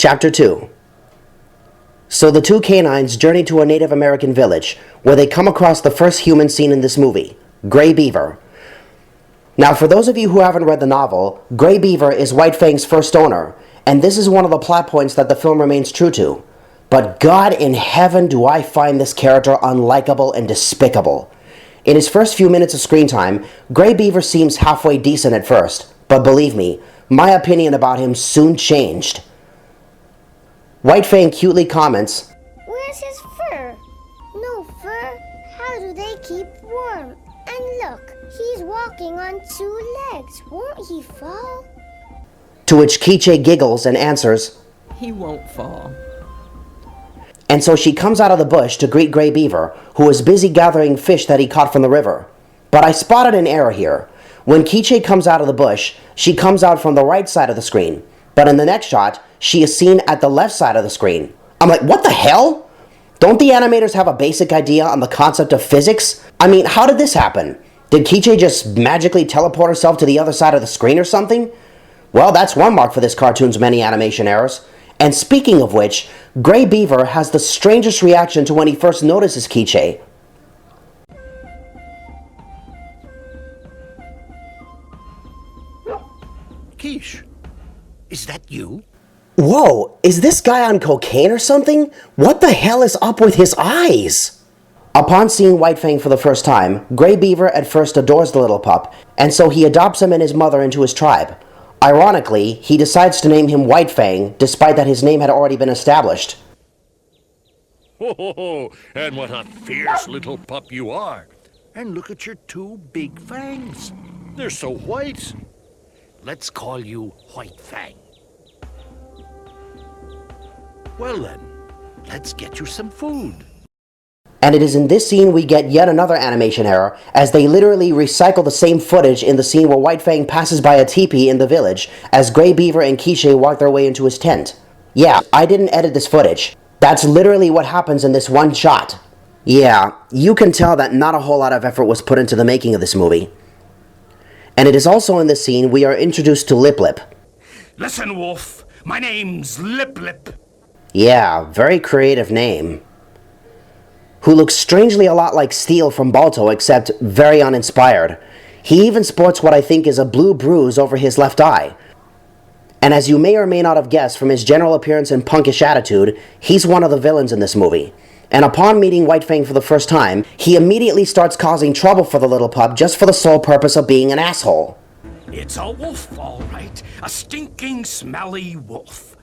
Chapter 2. So the two canines journey to a Native American village, where they come across the first human seen in this movie, Gray Beaver. Now, for those of you who haven't read the novel, Gray Beaver is White Fang's first owner, and this is one of the plot points that the film remains true to. But God in heaven, do I find this character unlikable and despicable. In his first few minutes of screen time, Gray Beaver seems halfway decent at first, but believe me, my opinion about him soon changed. White Fang cutely comments, "Where's his fur? No fur? How do they keep warm? And look, he's walking on two legs. Won't he fall?" To which Quiche giggles and answers, "He won't fall." And so she comes out of the bush to greet Gray Beaver, who is busy gathering fish that he caught from the river. But I spotted an error here. When Quiche comes out of the bush, she comes out from the right side of the screen. But in the next shot, she is seen at the left side of the screen. I'm like, what the hell? Don't the animators have a basic idea on the concept of physics? I mean, how did this happen? Did Quiche just magically teleport herself to the other side of the screen or something? Well, that's one mark for this cartoon's many animation errors. And speaking of which, Gray Beaver has the strangest reaction to when he first notices Quiche. Quiche, is that you? Whoa, is this guy on cocaine or something? What the hell is up with his eyes? Upon seeing White Fang for the first time, Gray Beaver at first adores the little pup, and so he adopts him and his mother into his tribe. Ironically, he decides to name him White Fang, despite that his name had already been established. Oh, and what a fierce little pup you are. And look at your two big fangs. They're so white. Let's call you White Fang. Well then, let's get you some food. And it is in this scene we get yet another animation error, as they literally recycle the same footage in the scene where White Fang passes by a teepee in the village, as Gray Beaver and Quiche walk their way into his tent. Yeah, I didn't edit this footage. That's literally what happens in this one shot. Yeah, you can tell that not a whole lot of effort was put into the making of this movie. And it is also in this scene we are introduced to Liplip. "Listen, Wolf, my name's Liplip." Yeah, very creative name. Who looks strangely a lot like Steel from Balto, except very uninspired. He even sports what I think is a blue bruise over his left eye. And as you may or may not have guessed from his general appearance and punkish attitude, he's one of the villains in this movie. And upon meeting White Fang for the first time, he immediately starts causing trouble for the little pup just for the sole purpose of being an asshole. "It's a wolf, all right. A stinking, smelly wolf."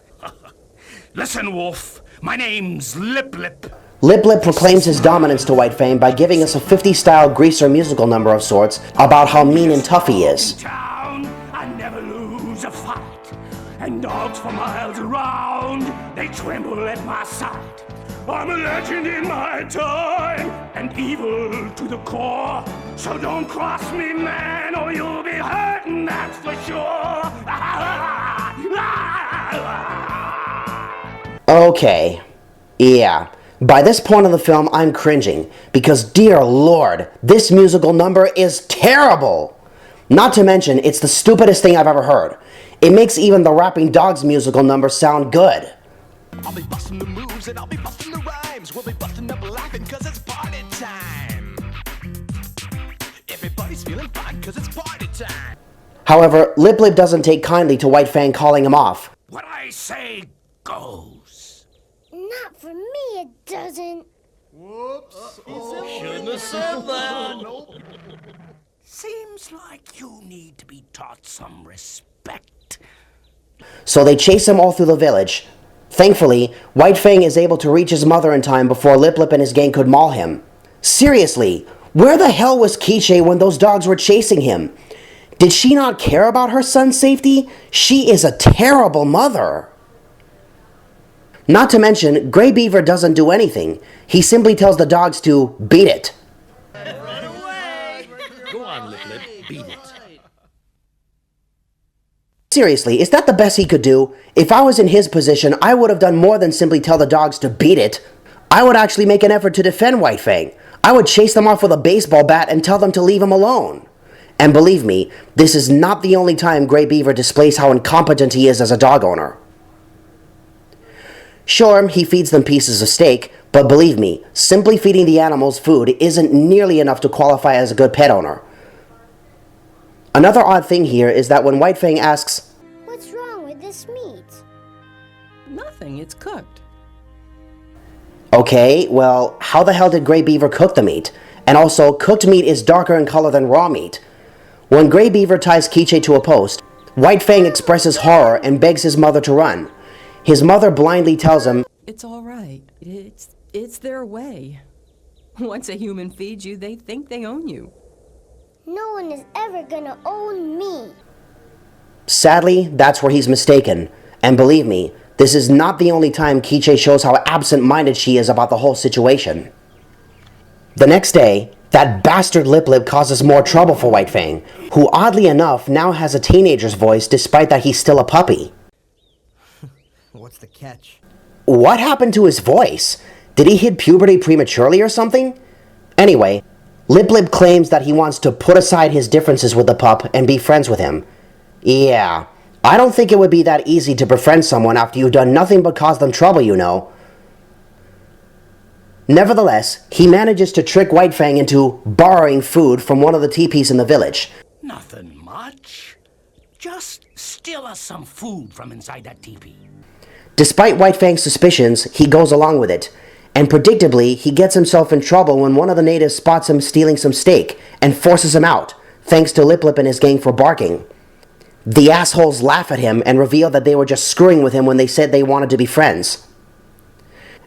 "Listen, Wolf, my name's Liplip." Liplip proclaims his dominance to White Fang by giving us a 50s-style greaser musical number of sorts about how mean and tough he is. "Town, I never lose a fight, and dogs for miles around, they tremble at my sight. I'm a legend in my time, and evil to the core. So don't cross me, man, or you'll be hurting, that's for sure." Okay, yeah. By this point in the film, I'm cringing, because dear lord, this musical number is terrible! Not to mention, it's the stupidest thing I've ever heard. It makes even the Rapping Dogs musical number sound good. I'll be busting the moves and I'll be busting the rhymes. We'll be busting up laughing cause it's party time. Everybody's feeling fine cause it's party time. However, Liplip doesn't take kindly to White Fang calling him off. "What I say goes." Not for me, it doesn't. Shouldn't have said that. Seems like you need to be taught some respect. So they chase him all through the village. Thankfully, White Fang is able to reach his mother in time before Liplip and his gang could maul him. Seriously, where the hell was Quiche when those dogs were chasing him? Did she not care about her son's safety? She is a terrible mother. Not to mention, Gray Beaver doesn't do anything. He simply tells the dogs to beat it. Go on, Liplip, beat it. Seriously, is that the best he could do? If I was in his position, I would have done more than simply tell the dogs to beat it. I would actually make an effort to defend White Fang. I would chase them off with a baseball bat and tell them to leave him alone. And believe me, this is not the only time Gray Beaver displays how incompetent he is as a dog owner. Sure, he feeds them pieces of steak, but believe me, simply feeding the animals food isn't nearly enough to qualify as a good pet owner. Another odd thing here is that when White Fang asks, What's wrong with this meat? Nothing, it's cooked. okay, well, how the hell did Gray Beaver cook the meat? And also, cooked meat is darker in color than raw meat. When Gray Beaver ties Quiche to a post, White Fang expresses horror and begs his mother to run. His mother blindly tells him, It's all right. It's their way. Once a human feeds you, they think they own you. No one is ever gonna own me. sadly, that's where he's mistaken. And believe me, this is not the only time Quiche shows how absent-minded she is about the whole situation. The next day, that bastard Liplip causes more trouble for White Fang, who oddly enough now has a teenager's voice despite that he's still a puppy. What's the catch? What happened to his voice? Did he hit puberty prematurely or something? Anyway, Liplip claims that he wants to put aside his differences with the pup and be friends with him. Yeah, I don't think it would be that easy to befriend someone after you've done nothing but cause them trouble, you know. Nevertheless, he manages to trick White Fang into borrowing food from one of the teepees in the village. Nothing much. Just steal us some food from inside that teepee. Despite White Fang's suspicions, he goes along with it. And predictably, he gets himself in trouble when one of the natives spots him stealing some steak and forces him out, thanks to Liplip and his gang for barking. The assholes laugh at him and reveal that they were just screwing with him when they said they wanted to be friends.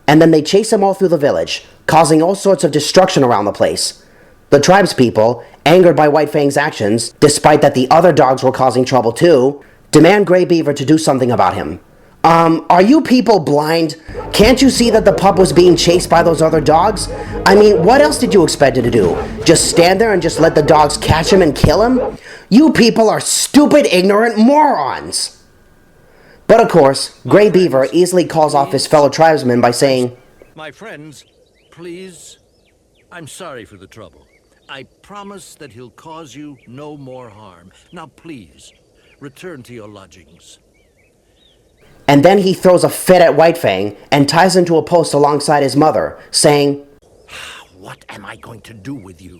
And then they chase him all through the village, causing all sorts of destruction around the place. The tribespeople, angered by White Fang's actions, despite that the other dogs were causing trouble too, demand Gray Beaver to do something about him. Are you people blind? Can't you see that the pup was being chased by those other dogs? I mean, what else did you expect it to do? Just stand there and just let the dogs catch him and kill him? You people are stupid, ignorant morons! But of course, Gray Beaver easily calls off his fellow tribesmen by saying, My friends, please, I'm sorry for the trouble. I promise that he'll cause you no more harm. Now please, return to your lodgings. and then he throws a fit at White Fang and ties him to a post alongside his mother, saying, What am I going to do with you?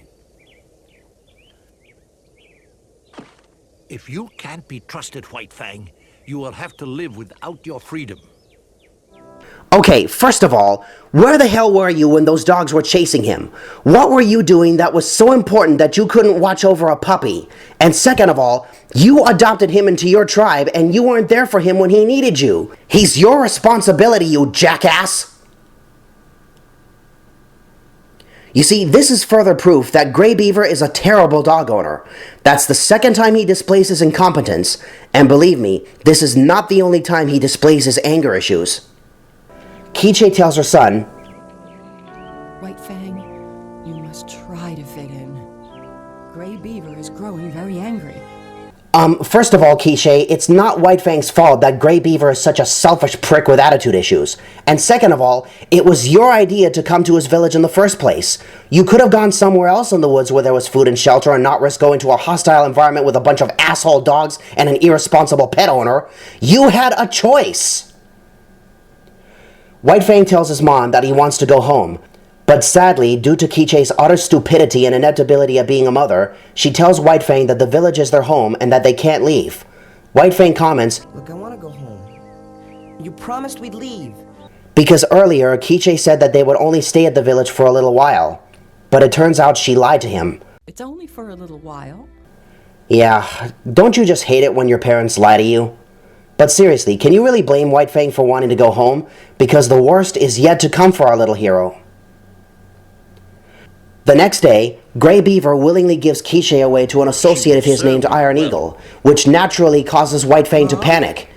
If you can't be trusted, White Fang, you will have to live without your freedom. Okay, first of all, where the hell were you when those dogs were chasing him? What were you doing that was so important that you couldn't watch over a puppy? And second of all, you adopted him into your tribe and you weren't there for him when he needed you. He's your responsibility, you jackass! You see, this is further proof that Gray Beaver is a terrible dog owner. That's the second time he displays his incompetence, and believe me, this is not the only time he displays his anger issues. Quiche tells her son, White Fang, you must try to fit in. Gray Beaver is growing very angry. First of all, Quiche, it's not White Fang's fault that Gray Beaver is such a selfish prick with attitude issues. And second of all, it was your idea to come to his village in the first place. You could have gone somewhere else in the woods where there was food and shelter and not risk going to a hostile environment with a bunch of asshole dogs and an irresponsible pet owner. You had a choice! White Fang tells his mom that he wants to go home. But sadly, due to Quiche's utter stupidity and ineptability at being a mother, she tells White Fang that the village is their home and that they can't leave. White Fang comments, Look, I want to go home. You promised we'd leave. because earlier Quiche said that they would only stay at the village for a little while. But it turns out she lied to him. It's only for a little while. Yeah, don't you just hate it when your parents lie to you? But seriously, can you really blame White Fang for wanting to go home? Because the worst is yet to come for our little hero. The next day, Gray Beaver willingly gives Quiche away to an associate of his named Iron Eagle, which naturally causes White Fang to panic.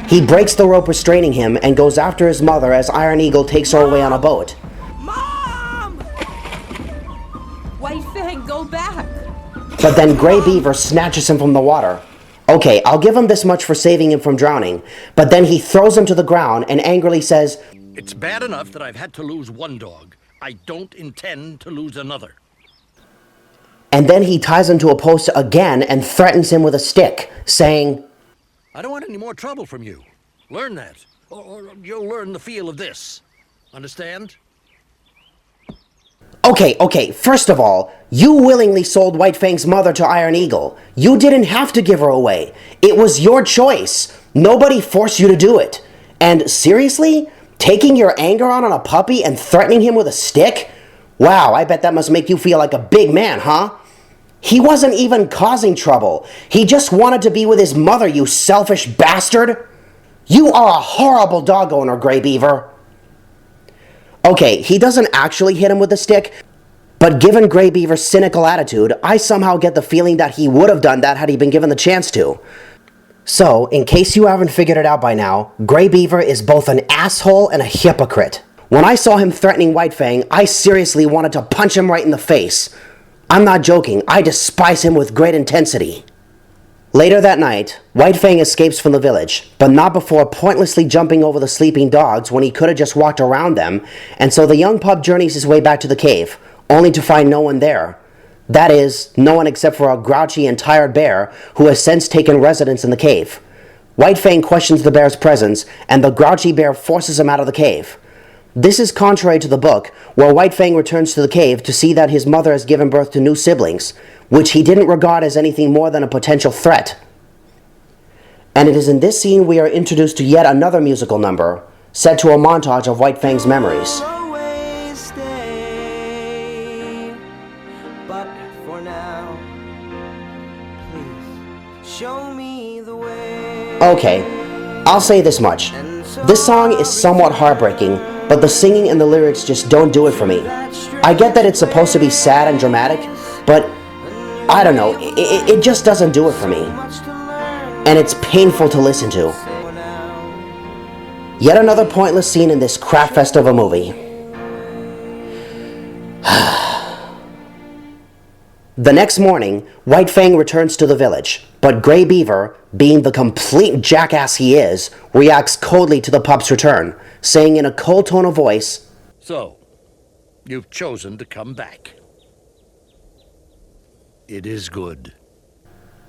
He breaks the rope restraining him and goes after his mother as Iron Eagle takes her away on a boat. Mom! White Fang, go back! But then Gray Beaver snatches him from the water. Okay, I'll give him this much for saving him from drowning, but then he throws him to the ground and angrily says, It's bad enough that I've had to lose one dog. I don't intend to lose another. and then he ties him to a post again and threatens him with a stick, saying, I don't want any more trouble from you. Learn that. or you'll learn the feel of this. Understand? Okay, first of all, you willingly sold White Fang's mother to Iron Eagle. You didn't have to give her away. It was your choice. Nobody forced you to do it. And seriously? Taking your anger out on a puppy and threatening him with a stick? Wow, I bet that must make you feel like a big man, huh? He wasn't even causing trouble. He just wanted to be with his mother, you selfish bastard. You are a horrible dog owner, Gray Beaver. Okay, he doesn't actually hit him with the stick, but given Gray Beaver's cynical attitude, I somehow get the feeling that he would have done that had he been given the chance to. So, in case you haven't figured it out by now, Gray Beaver is both an asshole and a hypocrite. When I saw him threatening White Fang, I seriously wanted to punch him right in the face. I'm not joking, I despise him with great intensity. Later that night, White Fang escapes from the village, but not before pointlessly jumping over the sleeping dogs when he could have just walked around them, and so the young pup journeys his way back to the cave, only to find no one there. That is, no one except for a grouchy and tired bear who has since taken residence in the cave. White Fang questions the bear's presence, and the grouchy bear forces him out of the cave. This is contrary to the book, where White Fang returns to the cave to see that his mother has given birth to new siblings, which he didn't regard as anything more than a potential threat. And it is in this scene we are introduced to yet another musical number, set to a montage of White Fang's memories. Always stay, but for now, please show me the way. Okay, I'll say this much. This song is somewhat heartbreaking, but the singing and the lyrics just don't do it for me. I get that it's supposed to be sad and dramatic, but I don't know, it just doesn't do it for me. And it's painful to listen to. Yet another pointless scene in this crap fest of a movie. The next morning, White Fang returns to the village, but Gray Beaver, being the complete jackass he is, reacts coldly to the pup's return, saying in a cold tone of voice, So, you've chosen to come back. It is good.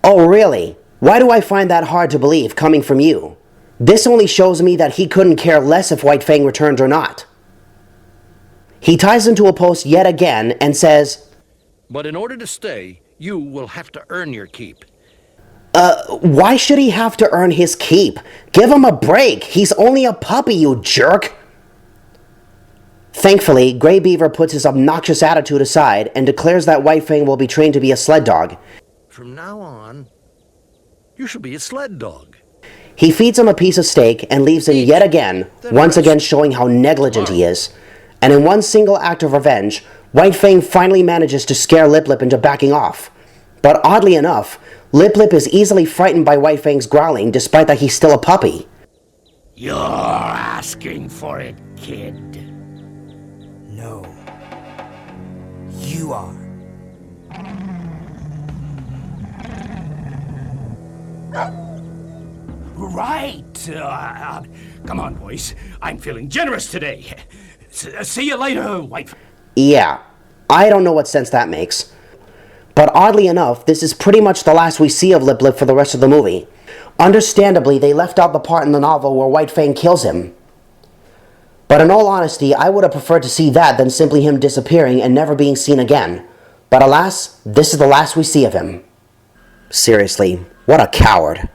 "Oh really? Why do I find that hard to believe coming from you? This only shows me that he couldn't care less if White Fang returned or not." He ties him to a post yet again and says, But in order to stay, you will have to earn your keep. Why should he have to earn his keep? Give him a break. He's only a puppy, you jerk. Thankfully, Gray Beaver puts his obnoxious attitude aside and declares that White Fang will be trained to be a sled dog. From now on, you shall be a sled dog. He feeds him a piece of steak and leaves him yet again, once again showing how negligent he is. And in one single act of revenge, White Fang finally manages to scare Liplip into backing off. But oddly enough, Liplip is easily frightened by White Fang's growling despite that he's still a puppy. You're asking for it, kid. No. You are. Right. Come on, boys. I'm feeling generous today. See you later, White Fang. Yeah, I don't know what sense that makes. But oddly enough, this is pretty much the last we see of Liplip for the rest of the movie. Understandably, they left out the part in the novel where White Fang kills him. But in all honesty, I would have preferred to see that than simply him disappearing and never being seen again. But alas, this is the last we see of him. Seriously, what a coward.